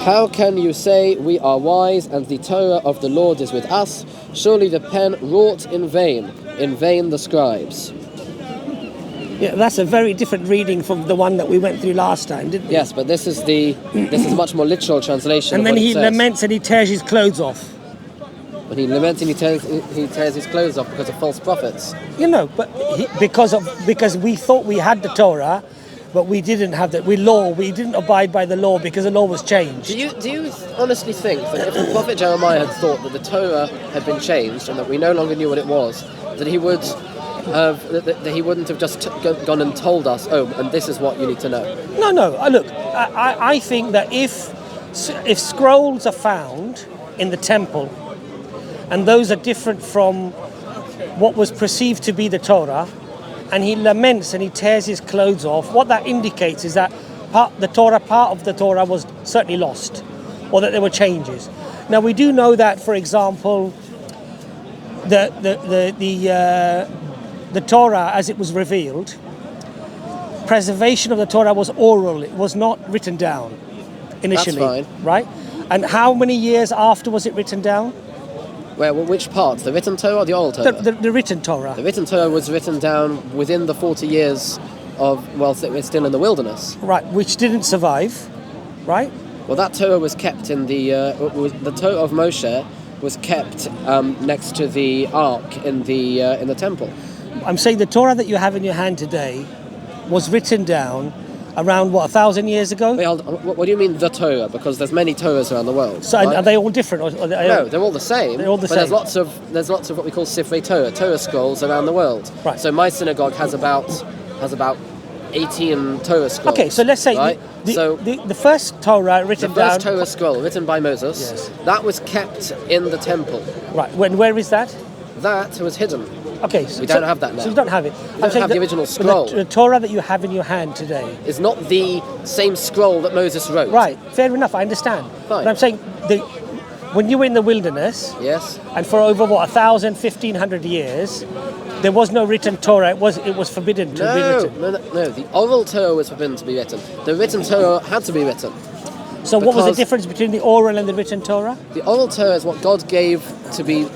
How can you say we are wise and the Torah of the Lord is with us? Surely the pen wrought in vain the scribes. Yeah, that's a very different reading from the one that we went through last time, didn't we? Yes, but this is a much more literal translation. And of then what he it says. laments and he tears his clothes off. When he laments and he tears his clothes off because of false prophets. But because we thought we had the Torah, but we didn't have that. We didn't abide by the law because the law was changed. Do you honestly think that if the prophet Jeremiah had thought that the Torah had been changed and that we no longer knew what it was, that he would that he wouldn't have just gone and told us, oh, and this is what you need to know? No. Look, I think that if scrolls are found in the temple, and those are different from what was perceived to be the Torah, and he laments and he tears his clothes off, what that indicates is that part of the Torah was certainly lost, or that there were changes. Now we do know that, for example, the Torah as it was revealed, preservation of the Torah was oral, it was not written down initially. That's fine. Right? And how many years after was it written down? Well, which part? The written Torah or the oral Torah? The written Torah. The written Torah was written down within the 40 years of, whilst it was still in the wilderness. Right, which didn't survive, right? Well, that Torah was kept in the Torah of Moshe was kept next to the ark in the temple. I'm saying the Torah that you have in your hand today was written down around, 1,000 years ago? Wait, hold on. What do you mean the Torah? Because there's many Torahs around the world. So right? Are they all different? No, they're all the same. They're all the same. There's lots of what we call sifrei Torah scrolls around the world. Right. So my synagogue has about 18 Torah scrolls. Okay, so let's say right? the first Torah written down... The first Torah scroll written by Moses, yes, that was kept in the temple. Right, where is that? That was hidden. Okay, we don't have that now. So you don't have it. We don't have the original scroll. The Torah that you have in your hand today is not the same scroll that Moses wrote. Right, fair enough, I understand. Fine. But I'm saying, when you were in the wilderness, yes, and for over 1,000, 1,500 years, there was no written Torah. It was forbidden to be written. No. The oral Torah was forbidden to be written. The written Torah had to be written. So what was the difference between the oral and the written Torah? The oral Torah is what God gave to be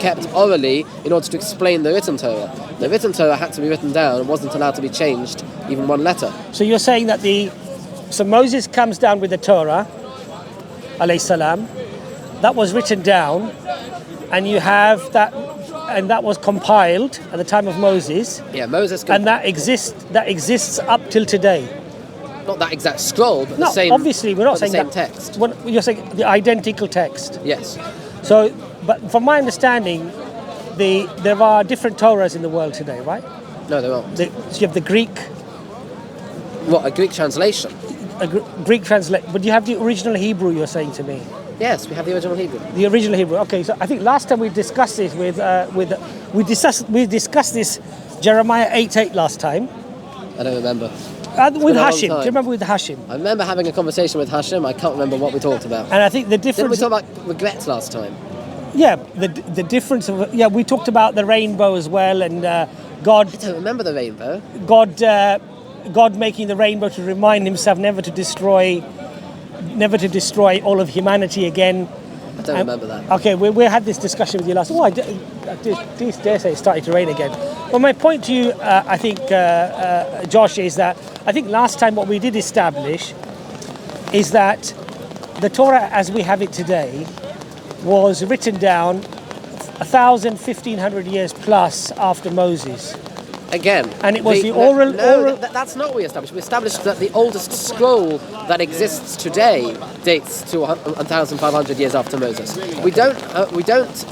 kept orally in order to explain the written Torah. The written Torah had to be written down and wasn't allowed to be changed, even one letter. So you're saying that so Moses comes down with the Torah, alayhi salam, that was written down, and you have that, and that was compiled at the time of Moses. Yeah, Moses. And that exists up till today. Not that exact scroll, but no, the same. Obviously, we're not saying the same that, text. You're saying the identical text. Yes. So, but from my understanding, there are different Torahs in the world today, right? No, there aren't. So you have the Greek. What, a Greek translation? A Greek translation. But you have the original Hebrew, you're saying to me? Yes, we have the original Hebrew. The original Hebrew. Okay, so I think last time we discussed this we discussed this Jeremiah 8:8 last time. I don't remember. With Hashim. Do you remember with Hashim? I remember having a conversation with Hashim. I can't remember what we talked about. And I think the difference... Didn't we talk about regrets last time? Yeah, the difference of... Yeah, we talked about the rainbow as well, and God... I don't remember the rainbow. God making the rainbow to remind himself never to destroy all of humanity again. I don't remember that. Okay, we had this discussion with you last... Oh, I dare say it started to rain again. Well, my point to you, I think, Josh, is that I think last time what we did establish is that the Torah as we have it today was written down 1,000, 1,500 years plus after Moses. Again. And it was oral... That's not what we established. We established that the oldest scroll that exists today dates to 1,500 years after Moses.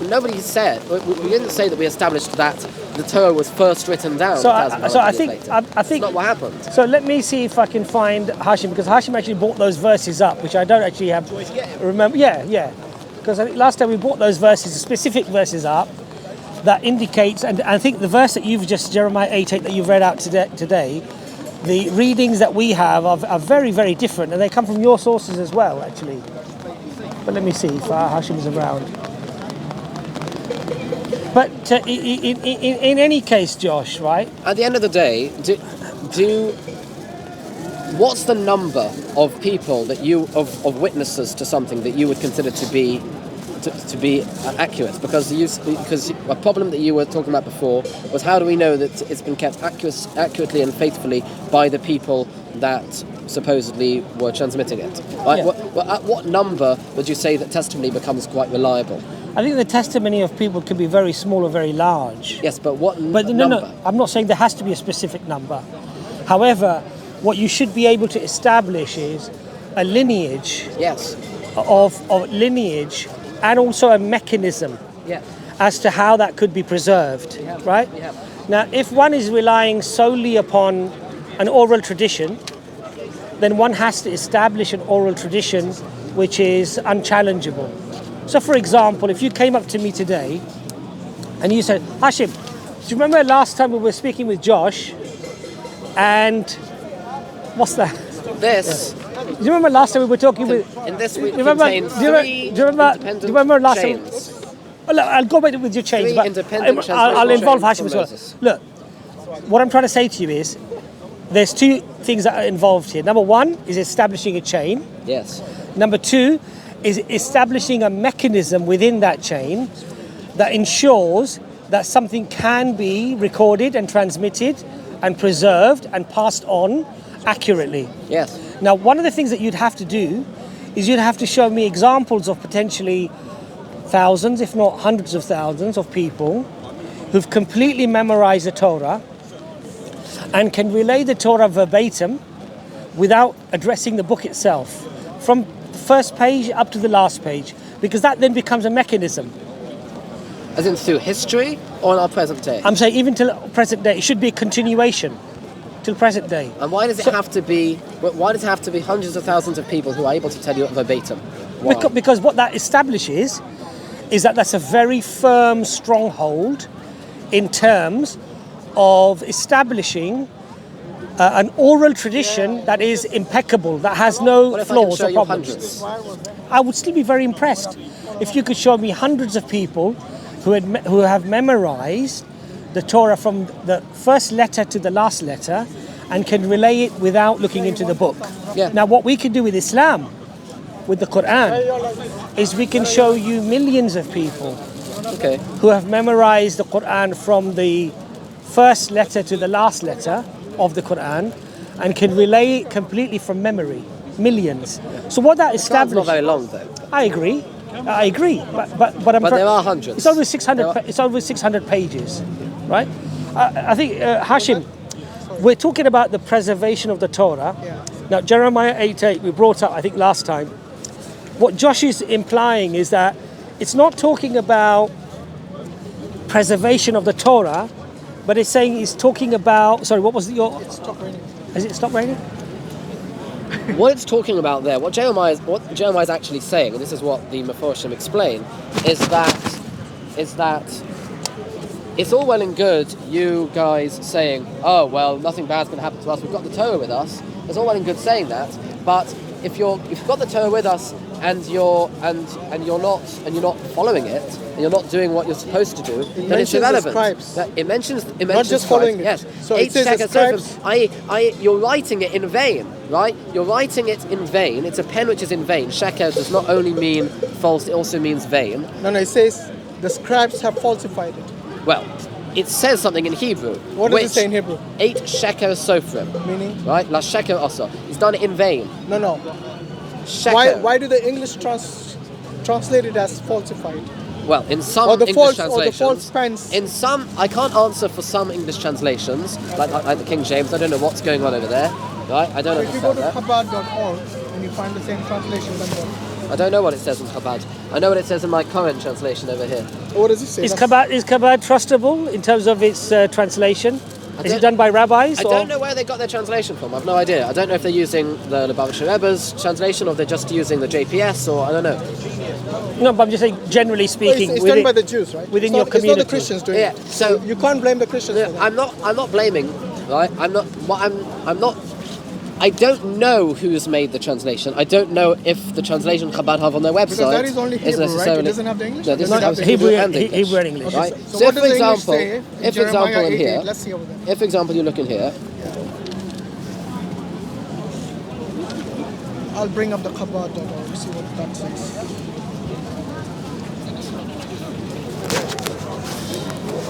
Nobody said, we didn't say that we established that the Torah was first written down. So I think that's not what happened. So let me see if I can find Hashim, because Hashim actually brought those verses up, which I don't actually have remember. Yeah. Because I think last time we brought those verses, specific verses up, that indicates, and I think the verse that you've just, Jeremiah 8:8, that you've read out today, the readings that we have are very, very different, and they come from your sources as well, actually. But let me see if Hashim is around. But in any case, Josh, right? At the end of the day, what's the number of people that of witnesses to something that you would consider to be accurate? Because a problem that you were talking about before was, how do we know that it's been kept accurately and faithfully by the people that supposedly were transmitting it? Right? Yeah. At what number would you say that testimony becomes quite reliable? I think the testimony of people can be very small or very large. Yes, but what number? No, I'm not saying there has to be a specific number. However, what you should be able to establish is a lineage. Yes. Of lineage, and also a mechanism as to how that could be preserved, right? Yeah. Now, if one is relying solely upon an oral tradition, then one has to establish an oral tradition which is unchallengeable. So, for example, if you came up to me today and you said, Hashim, do you remember last time we were speaking with Josh and what's that? This. Do you remember last time we were talking with? In this we contains three independent chains. Well, I'll go back with your chains, Three independent I'll involve Hashim as well. Moses. Look, what I'm trying to say to you is, there's two things that are involved here. Number one is establishing a chain. Yes. Number two is establishing a mechanism within that chain that ensures that something can be recorded and transmitted and preserved and passed on accurately. Yes. Now, one of the things that you'd have to do is you'd have to show me examples of potentially thousands, if not hundreds of thousands of people who've completely memorized the Torah and can relay the Torah verbatim without addressing the book itself, from the first page up to the last page, because that then becomes a mechanism. As in through history or in our present day? I'm saying even till present day, it should be a continuation till present day. And why does it have to be? Why does it have to be hundreds of thousands of people who are able to tell you it verbatim? Why? Because what that establishes is that that's a very firm stronghold in terms of establishing an oral tradition that is impeccable, that has no flaws or problems. I would still be very impressed if you could show me hundreds of people who have memorized the Torah from the first letter to the last letter and can relay it without looking into the book. Yeah. Now, what we can do with Islam, with the Quran, is we can show you millions of people who have memorized the Quran from the first letter to the last letter of the Quran and can relay it completely from memory. Millions. So what that establishes... It's not very long, though. I agree. But there are hundreds. It's over 600. It's over 600 pages, right? I think Hashim, we're talking about the preservation of the Torah. Now Jeremiah 8:8 we brought up, I think, last time. What Josh is implying is that it's not talking about preservation of the Torah, but it's saying he's talking about. Sorry, what was your? It stopped raining. Has it stopped raining? What it's talking about there, what Jeremiah is actually saying, and this is what the Meforshim explain, is that it's all well and good you guys saying, oh well, nothing bad's going to happen to us, we've got the Torah with us. It's all well and good saying that, but if you've got the Torah with us and you're not following it, and you're not doing what you're supposed to do, then it's irrelevant. It mentions not just following yes. it. So it says the scribes. You're writing it in vain, right? You're writing it in vain. It's a pen which is in vain. Sheker does not only mean false; it also means vain. No, it says the scribes have falsified it. Well, it says something in Hebrew. What does it say in Hebrew? 8 sheker sofrim. Meaning? Right? La sheker also. He's done it in vain. No. Sheker. Why do the English translate it as falsified? Well, in some English translations, or the false pens. In some, I can't answer for some English translations, like the King James. I don't know what's going on over there, right? I don't So if you go understand to that. Chabad.org and you find the same translation, then what? I don't know what it says in Chabad. I know what it says in my current translation over here. What does it say? Is Chabad trustable in terms of its translation? Is it done by rabbis? I don't know where they got their translation from. I've no idea. I don't know if they're using the Lubavitcher Rebbe's translation or they're just using the JPS or I don't know. No, but I'm just saying, generally speaking, it's done by the Jews, right? Within your community. It's not the Christians doing it. So you can't blame the Christians for that. I'm not blaming, right? I'm not. I don't know who's made the translation. I don't know if the translation Chabad have on their website Because that is only Hebrew, necessarily. right? It doesn't have the English? No, this It's is Hebrew and English. Hebrew and English. Right? So So what if, does for the English example, say in if Jeremiah example in 8:8? here, Let's see over there. if example you look in here, I'll bring up the Chabad and see what that says.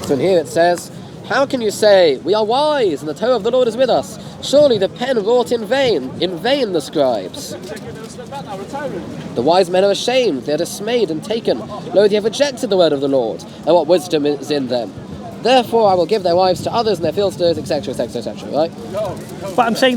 So in here it says, how can you say, we are wise, and the Torah of the Lord is with us? Surely the pen wrought in vain the scribes. The wise men are ashamed, they are dismayed and taken. Lo, they have rejected the word of the Lord, and what wisdom is in them. Therefore I will give their wives to others, and their fields to others, etc., etc., etc., right? But I'm saying